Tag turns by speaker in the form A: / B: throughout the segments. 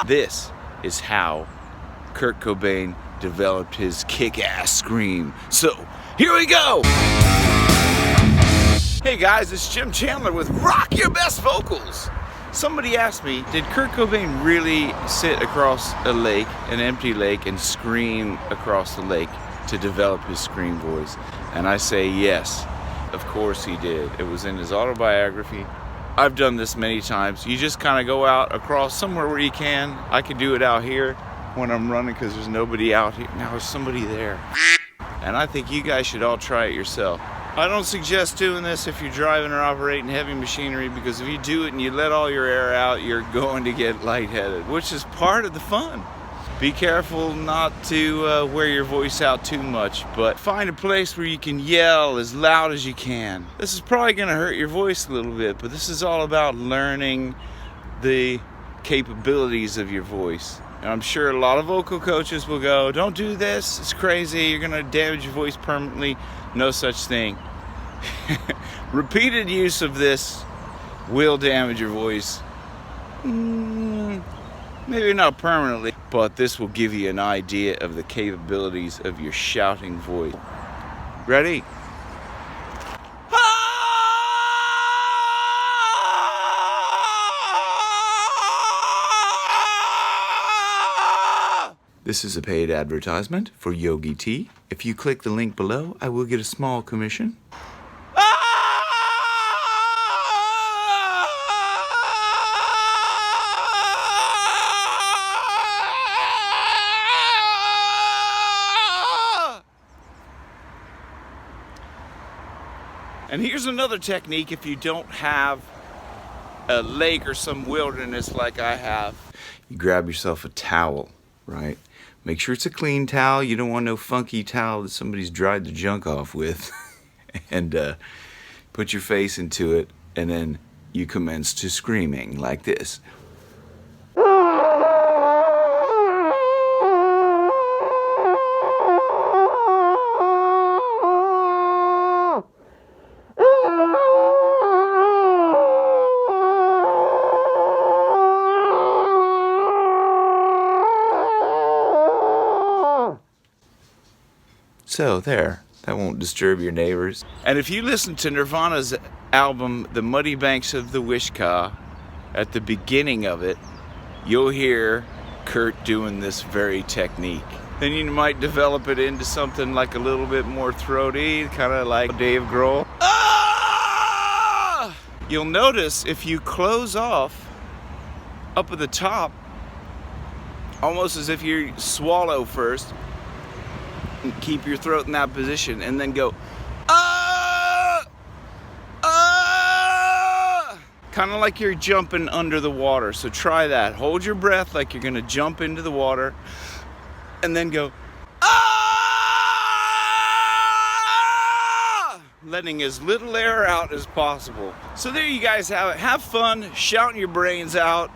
A: This is how Kurt Cobain developed his kick-ass scream. So, here we go! Hey guys, it's Jim Chandler with Rock Your Best Vocals. Somebody asked me, did Kurt Cobain really sit across a lake, an empty lake, and scream across the lake to develop his scream voice? And I say yes, of course he did. It was in his autobiography. I've done this many times. You just kind of go out across somewhere where you can. I can do it out here when I'm running because there's nobody out here. Now there's somebody there. And I think you guys should all try it yourself. I don't suggest doing this if you're driving or operating heavy machinery, because if you do it and you let all your air out, you're going to get lightheaded, which is part of the fun. Be careful not to wear your voice out too much, but find a place where you can yell as loud as you can. This is probably going to hurt your voice a little bit, but this is all about learning the capabilities of your voice. And I'm sure a lot of vocal coaches will go, don't do this, it's crazy, you're going to damage your voice permanently. No such thing. Repeated use of this will damage your voice. Maybe not permanently, but this will give you an idea of the capabilities of your shouting voice. Ready? This is a paid advertisement for Yogi Tea. If you click the link below, I will get a small commission. And here's another technique if you don't have a lake or some wilderness like I have. You grab yourself a towel, right? Make sure it's a clean towel. You don't want no funky towel that somebody's dried the junk off with. And put your face into it, and then you commence to screaming like this. So there, that won't disturb your neighbors. And if you listen to Nirvana's album, The Muddy Banks of the Wishkah, at the beginning of it, you'll hear Kurt doing this very technique. Then you might develop it into something like a little bit more throaty, kind of like Dave Grohl. Ah! You'll notice if you close off up at the top, almost as if you swallow first, and keep your throat in that position, and then go, ah, ah, kind of like you're jumping under the water. So try that. Hold your breath like you're gonna jump into the water, and then go, ah, letting as little air out as possible. So there you guys have it. Have fun shouting your brains out.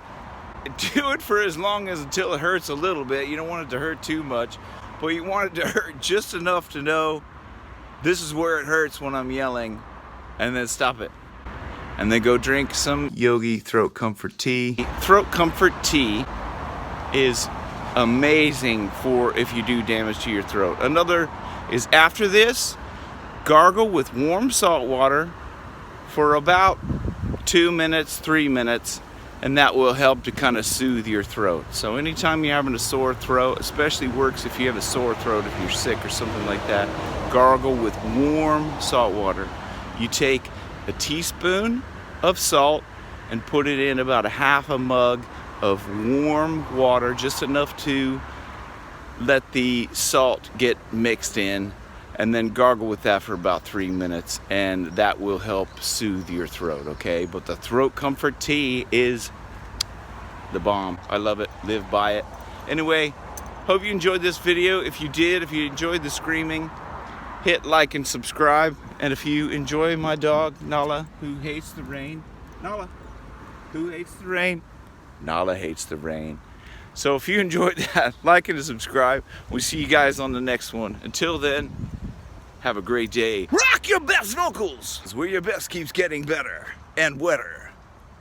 A: Do it for as long as until it hurts a little bit. You don't want it to hurt too much, but you want it to hurt just enough to know this is where it hurts when I'm yelling, and then stop it. And then go drink some Yogi Throat Comfort Tea. Throat Comfort Tea is amazing for if you do damage to your throat. Another is after this, gargle with warm salt water for about 2 minutes, 3 minutes, and that will help to kind of soothe your throat. So anytime you're having a sore throat, especially works if you have a sore throat, if you're sick or something like that, gargle with warm salt water. You take a teaspoon of salt and put it in about a half a mug of warm water, just enough to let the salt get mixed in, and then gargle with that for about 3 minutes, and that will help soothe your throat, okay? But the Throat Comfort Tea is the bomb. I love it. Live by it. Anyway, hope you enjoyed this video. If you did, if you enjoyed the screaming, hit like and subscribe. And if you enjoy my dog, Nala, who hates the rain, Nala, who hates the rain? Nala hates the rain. So if you enjoyed that, like and subscribe. We'll see you guys on the next one. Until then, have a great day. Rock your best vocals! It's where your best keeps getting better and wetter.